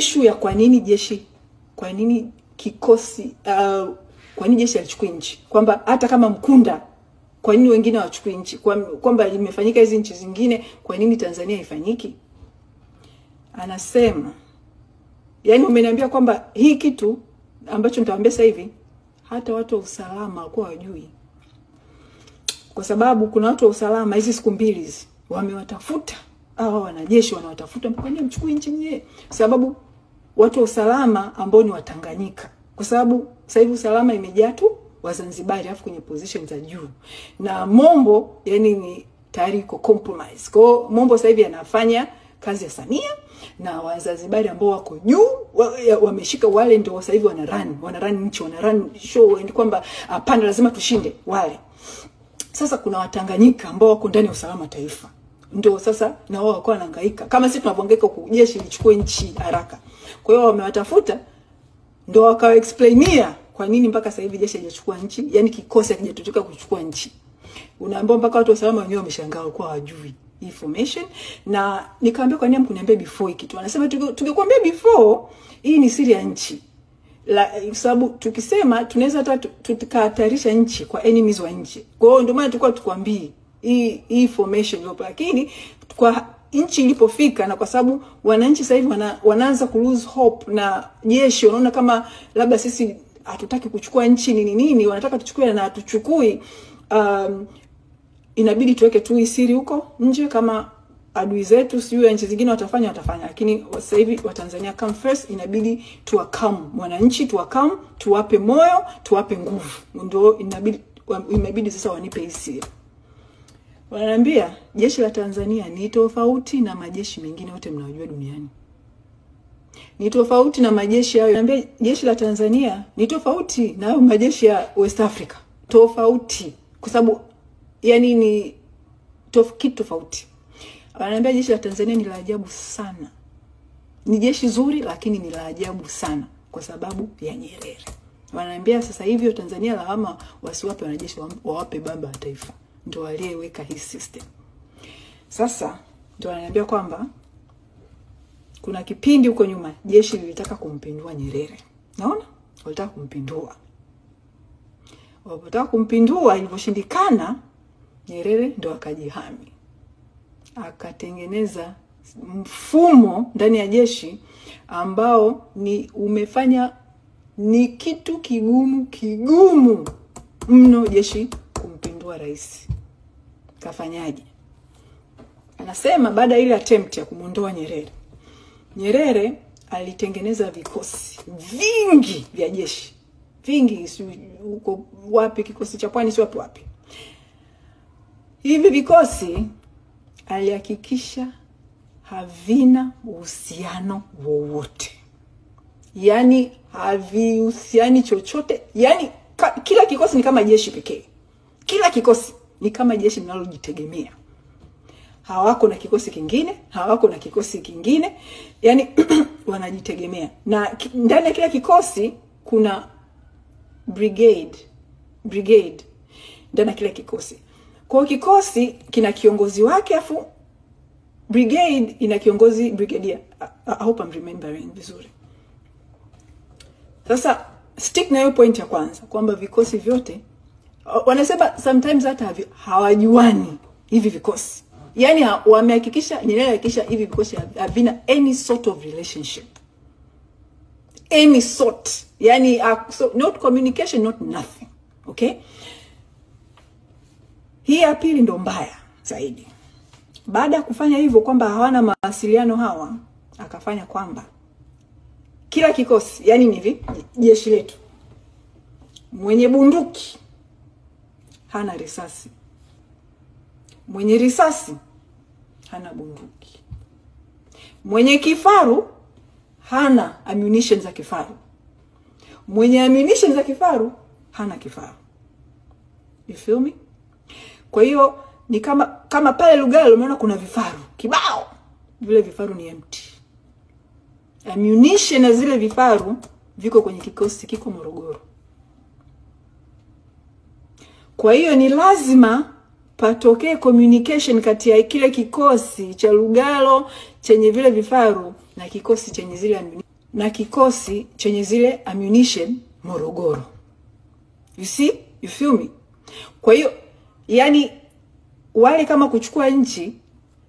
issue ya kwa nini kikosi kwa nini jeshi alichukua nchi, kwamba hata kama Mkunda kwa nini wengine hawachukui nchi, kwamba limefanyika hizi nchi zingine, kwa nini Tanzania haifanyiki? Anasema yani umeniambia kwamba hii kitu ambacho nitawaambia sasa hivi hata watu wa usalama walikuwa wajui, kwa sababu kuna watu wa usalama hizi siku mbili hizi wamewatafuta hao wanajeshi, wanawatafuta kwa nini mchukue nchi nyingine, sababu watu wa usalama ambao ni Watanganyika, kwa sababu sasa hivi usalama imejaa tu Wazanzibari afu kwenye position za juu, na Mombo yani ni tayari iko compromise. Kwa Mombo sasa hivi anafanya kazi ya Samia, na Wazanzibari ambao wako juu wameshika wale ndio sasa hivi wanarun nchi, wanarun show, ni kwamba hapana lazima tushinde wale. Sasa kuna Watanganyika ambao wako ndani ya usalama taifa, ndio sasa na wao wako wanahangaika kama sisi tunavyohangaika kwa jeshi lichukue nchi haraka. Kwa hiyo wamewatafuta ndio wakawa explainia kwa nini mpaka sasa hivi jeshi hajachukua nchi, yani kikosi hakijatoka kuchukua nchi. Unaambia mpaka watu wa usalama wenyewe wameshangaa kwa hawajui information. Na nikamwambia kwa nini mkuniambia before kitu. Anasema tungekuambia before, hii ni siri ya nchi. Sababu tukisema tunaweza hata tukahatarisha nchi kwa enemies wa nchi. Kwa hiyo ndio maana tulikuwa tukwambie hii information iliyopo, lakini kwa nchi ilipofika, na kwa sababu wananchi sasa hivi wanaanza ku lose hope na jeshi wanaona kama labda sisi hatutaki kuchukua nchi nini wanataka tuchukue na hatuchukui, inabidi tuweke tu siri huko nje, kama adui zetu sio nchi zingine watafanya, lakini sasa hivi wa Tanzania come first, inabidi tuwakam wananchi, tuwape moyo, tuwape nguvu, ndio inabidi sasa wanipe siri. Wananiambia jeshi la Tanzania ni tofauti na majeshi mengine yote mnayojua duniani. Ni tofauti na majeshi hayo. Wananiambia jeshi la Tanzania ni tofauti na majeshi ya West Africa. Tofauti kwa sababu yani ni kitu tofauti. Wananiambia jeshi la Tanzania ni la ajabu sana. Ni jeshi zuri lakini ni la ajabu sana kwa sababu ya Nyerere. Wananiambia sasa hivi Tanzania lawama wasiwape wanajeshi, wawape baba wa taifa. Ndio aliyeweka hii system. Sasa ndio ananiambia kwamba kuna kipindi huko nyuma jeshi lilitaka kumpindua Nyerere. Naona? Walitaka kumpindua. Walipotaka kumpindua, ilivyoshindikana, Nyerere ndio akajihami. Akatengeneza mfumo ndani ya jeshi ambao umefanya ni kitu kigumu mno jeshi kumpindua rais. Kafanyaje? Anasema baada ile attempt ya kumuondoa Nyerere alitengeneza vikosi vingi vya jeshi. Vingi huko wapi, kikosi cha Pwani si wapi. Hivi vikosi alihakikisha havina uhusiano wowote. Yani havihusiani chochote. Yani kila kikosi ni kama jeshi pekee. Kila kikosi ni kama jeshi linalojitegemea. Hawako na kikosi kingine, yani wanajitegemea. Na ndani ya kila kikosi kuna brigade ndani ya kila kikosi. Kwa kikosi kina kiongozi wake, afu brigade ina kiongozi brigadier. I hope I'm remembering vizuri. Sasa stick na hiyo point ya kwanza kwamba vikosi vyote wanasema sometimes hata hawajuani hivi vikosi. Yani wamehakikisha, Nyerere hakikisha hivi vikosi havina any sort of relationship. Any sort. Yani so not communication, not nothing. Okay? Hii ya pili ndo mbaya zaidi. Baada ya kufanya hivyo kwamba hawana mawasiliano hawa, akafanya kwamba kila kikosi, yani ni hivi, jeshi letu, mwenye bunduki hana risasi, mwenye risasi hana bunduki, mwenye kifaru hana ammunition za kifaru, mwenye ammunition za kifaru hana kifaru. You feel me? Kwa hiyo ni kama pale Lugalo umeona kuna vifaru kibao, vile vifaru ni empty. Ammunition na zile vifaru viko kwenye kikosi kiko Morogoro. Kwa hiyo ni lazima patokee communication kati ya kile kikosi cha Lugalo chenye vile vifaru na kikosi chenye zile ammunition. na kikosi chenye zile ammunition Morogoro. You see? You feel me? Kwa hiyo yani wale kama kuchukua nchi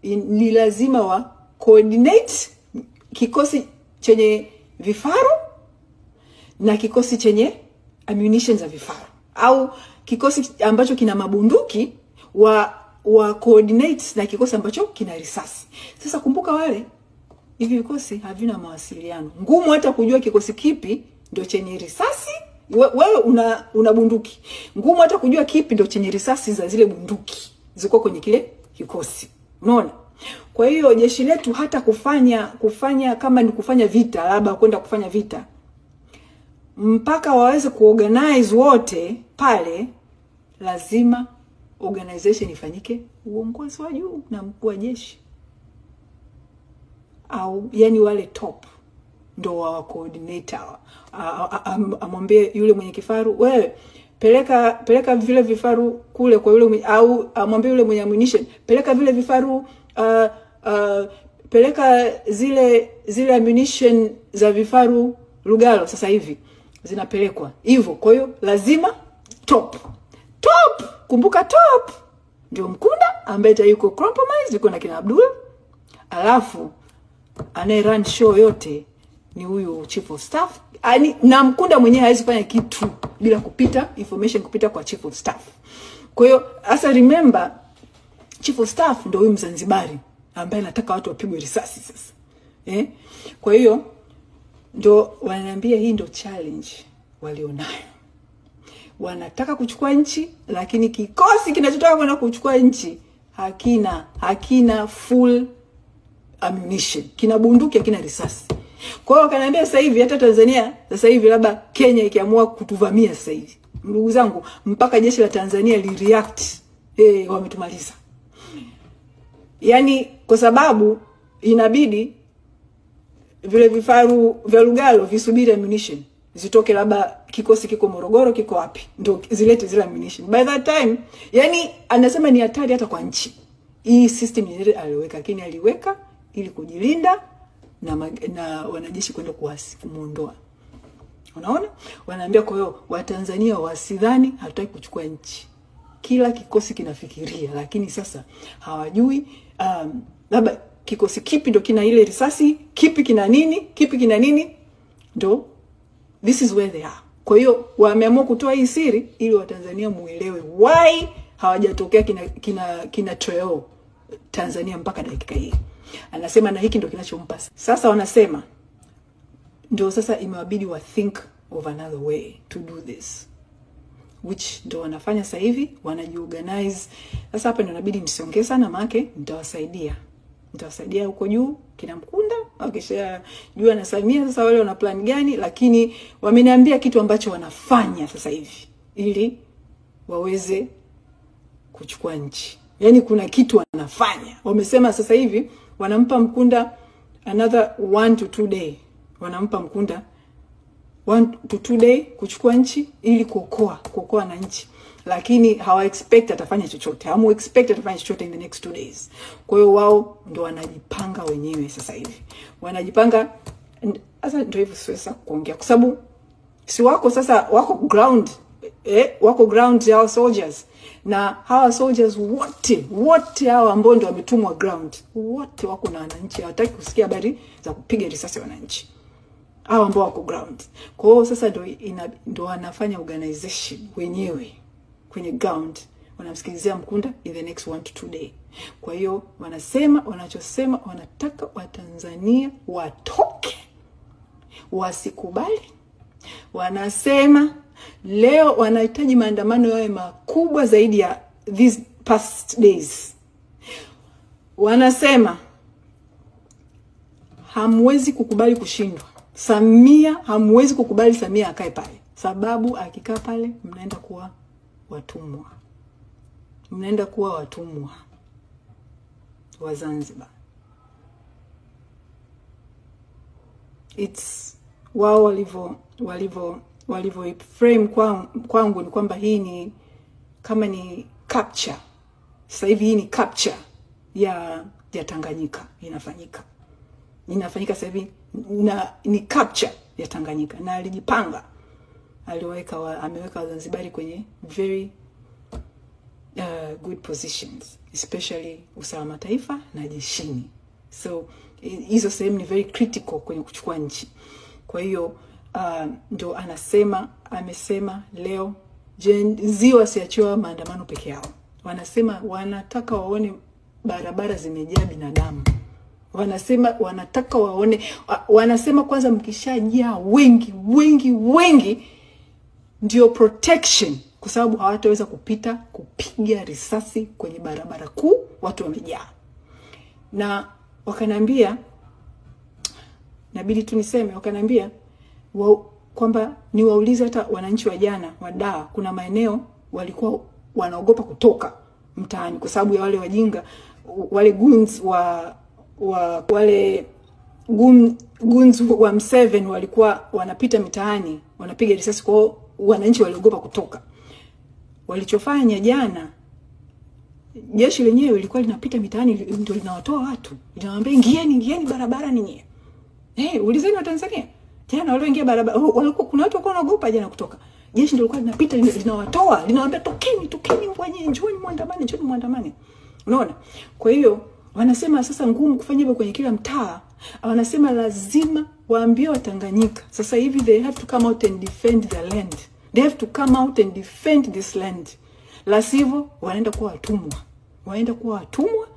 ni lazima wa coordinate kikosi chenye vifaru na kikosi chenye ammunition za vifaru, au kikosi ambacho kina mabunduki wa coordinate na kikosi ambacho kina risasi. Sasa kumbuka wale hivi vikosi havina mawasiliano. Ngumu hata kujua kikosi kipi ndio chenye risasi. Wewe una bunduki. Ngumu hata kujua kipi ndio chenye risasi za zile bunduki ziko kwenye kile kikosi. Unaona? Kwa hiyo jeshi letu hata kufanya kama ni kufanya vita, labda kwenda kufanya vita, mpaka waweze kuorganize wote pale, lazima organization ifanyike uongozi wa juu na mkuu wa jeshi, au yani wale top ndo wa coordinator. Amwambie yule mwenye kifaru, wewe peleka vile vifaru kule kwa yule, au amwambie yule mwenye ammunition, peleka vile vifaru peleka zile ammunition za vifaru Lugalo sasa hivi zinapelekwa hivyo. Kwa hiyo lazima top, kumbuka top ndio Mkunda ambaye yuko compromise, yuko na kina Abdul, alafu anaye run show yote ni huyu chief of staff. Na Mkunda mwenyewe hawezi fanya kitu bila kupita information kupita kwa chief of staff. Kwa hiyo asa remember, chief of staff ndio huyu Mzanzibari ambaye anataka watu wapigwe risasi sasa. Kwa hiyo ndio wananiambia hii ndio challenge walionayo. Wanataka kuchukua nchi, lakini kikosi kinachotaka kwenda kuchukua nchi hakina full ammunition, kina bunduki, hakina risasi. Kwa hiyo wakaniambia sasa hivi hata Tanzania, sasa hivi labda Kenya ikiamua kutuvamia sasa hivi, ndugu zangu, mpaka jeshi la Tanzania li react, wametumaliza. Yani kwa sababu inabidi vile vifaru vya Lugalo visubiri ammunition zitoke, labda kikosi kiko Morogoro, kiko wapi, ndio zilete zile ammunition. By that time, yani anasema ni hatari hata kwa nchi. Hii system yenyewe aliweka, lakini aliweka ili kujilinda na wanajeshi kwenda kumuondoa. Unaona? Wanaambia kwa hiyo Watanzania wasidhani hatutaki kuchukua nchi. Kila kikosi kinafikiria, lakini sasa hawajui labda kikosi kipi ndo kina ile risasi, kipi kina nini, ndo this is where they are. Kwa hiyo wameamua kutoa hii siri ili Watanzania muelewe why hawajatokea kina Trail Tanzania mpaka dakika hii. Anasema na hiki ndo kinachompa. Sasa wanasema ndio sasa imewabidi wa think of another way to do this, which ndo wanafanya sasa hivi, wanajiorganize. Sasa hapa ndo inabidi msiongee sana, maana nitawasaidia huko juu kina Mkunda, wakisha jua na Samia sasa wale wana plan gani, lakini wameniambia kitu ambacho wanafanya sasa hivi ili waweze kuchukua nchi. Yani kuna kitu wanafanya. Wamesema sasa hivi wanampa Mkunda another 1 to 2 day. Wanampa Mkunda 1 to 2 day kuchukua nchi ili kuokoa na nchi. Lakini hawa expect atafanya chochote. Hamu expect atafanya chochote in the next 2 days. Kwa hiyo wao ndo wanajipanga wenyewe sasa hivi. Wanajipanga sasa, ndio hivyo sasa kuongea kwa sababu si wako sasa, wako ground. Wako ground ya soldiers, na hawa soldiers wote hawa ambao ndio wametumwa ground, wote wako na wananchi, hawataki kusikia habari za kupiga risasi wananchi hawa ambao wako ground. Kwa hiyo sasa ndio wanafanya organization wenyewe kwenye ground, wanamsikilizia Mkunda in the next 1 to 2 day. Kwa hiyo wanachosema wanataka Watanzania watoke, wasikubali. Wanasema leo wanahitaji maandamano yawe makubwa zaidi ya these past days. Wanasema hamwezi kukubali kushindwa. Hamwezi kukubali Samia akae pale, sababu akikaa pale mnaenda kuwa watumwa wa Zanzibar. It's wao walivyo frame kwangu ni kwamba hii ni kama ni capture. Sasa hivi hii ni capture ya Tanganyika inafanyika. inafanyika sasa hivi na ni capture ya Tanganyika, na alijipanga, ameweka Wazanzibari kwenye very good positions, especially usalama taifa na jeshini. So hizo sehemu ni very critical kwenye kuchukua nchi. Kwa hiyo ndo amesema leo Ziwa siachiwa maandamano peke yao. Wanasema wanataka waone barabara zimejaa binadamu. Wanataka waone, wanasema kwanza mkishajaa wengi ndio protection, kwa sababu hawataweza kupiga risasi kwenye barabara kuu, watu wamejaa. Na wakanambia, nabidi tu niseme, wakanambia kwamba niwaulize hata wananchi wa jana wa Dar, kuna maeneo walikuwa wanaogopa kutoka mtaani kwa sababu ya wale wajinga, wale goons wale goons wa M7 walikuwa wanapita mitaani wanapiga risasi, kwa wananchi waliogopa kutoka. Walichofanya jana, jeshi lenyewe lilikuwa linapita mitaani ndio linawatoa watu, linawaambia ingieni barabara ninyi. Ulizeni wa Tanzania jana walioingia barabara, walikuwa kuna watu walikuwa wanaogopa jana kutoka. Jeshi ndio lilikuwa linapita linawatoa, linawaambia tokeni mwenye njoni muandamane. Unaona? Kwa hiyo wanasema sasa ngumu kufanya hivyo kwenye kila mtaa. Wanasema lazima waambie Watanganyika sasa hivi they have to come out and defend the land. They have to come out and defend this land. La sivyo wanaenda kuwa watumwa.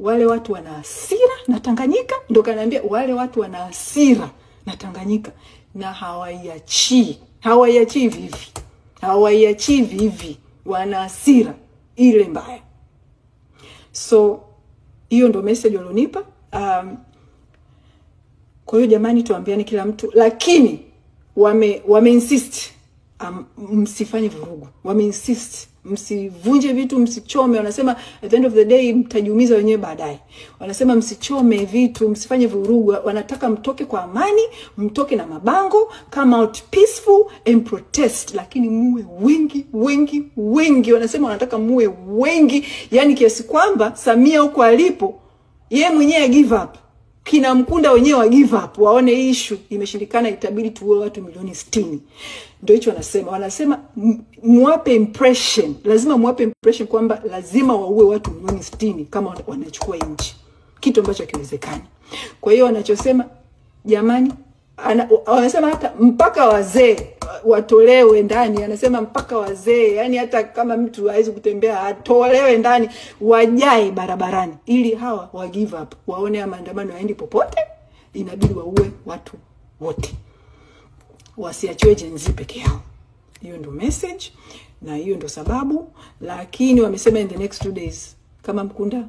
Wale watu wana hasira na Tanganyika, ndio kanaambia wale watu wana hasira na Tanganyika na hawaiachi vivi. Wana hasira ile mbaya. So hiyo ndo message walionipa. Kwa hiyo jamani, tuambiane kila mtu, lakini wame insist msifanye vurugu. Wame insist msivunje vitu, msichome. Wanasema at the end of the day mtajiumiza wenyewe baadaye. Wanasema msichome vitu, msifanye vurugu. Wanataka mtoke kwa amani, mtoke na mabango, come out peaceful and protest, lakini muwe wengi. Wanasema wanataka muwe wengi, yani kiasi kwamba Samia huko alipo yeye mwenyewe give up, kina Mkunda wenyewe wa give up, waone issue imeshindikana, itabidi tuwe watu milioni 60. Ndio hicho wanasema muwape impression, lazima muwape impression kwamba lazima waue watu milioni 60 kama wanachukua nchi, kitu ambacho hakiwezekani. Kwa hiyo wanachosema jamani, wanasema hata mpaka wazee watolewe ndani. Anasema mpaka wazee, yani hata kama mtu hawezi kutembea atolewe ndani, wajae barabarani, ili hawa wa give up, waone ya maandamano yaendi popote. Inabidi waue watu wote, wasiachiwe Gen Z peke yao. Hiyo ndio message na hiyo ndio sababu. Lakini wamesema in the next 2 days kama Mkunda